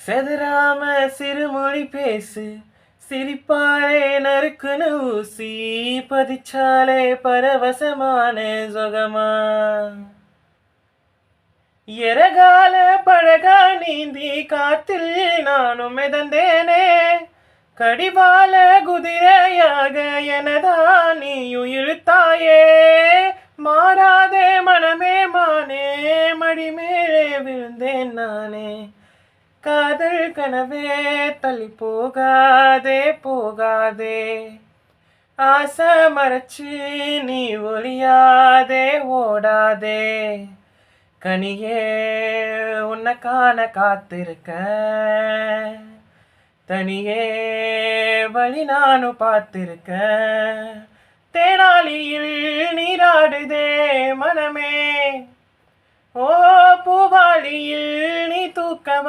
செதறாம சிறுமொழி பேசு, சிரிப்பாலே நறுக்குன்னு ஊசி பதிச்சாலே பரவசமான சுகமா. எரகால பழகா நீந்தி காத்தில் நானும் மிதந்தேனே, கடிவால குதிரையாக எனதான் நீயும் இழுத்தாயே. மாறாதே மனமே மானே, மடி மேலே விழுந்தேன் நானே. காதல் கனவே தள்ளி போகாதே போகாதே, ஆசை மறைச்சு நீ ஒளியாதே ஓடாதே. கனியே உன்னை காண காத்திருக்க, தனியே வழி நானும் பார்த்திருக்க. தேனாலியில் நீராடுதே மனமே, ஓ பூவாளியில் நீ தூக்க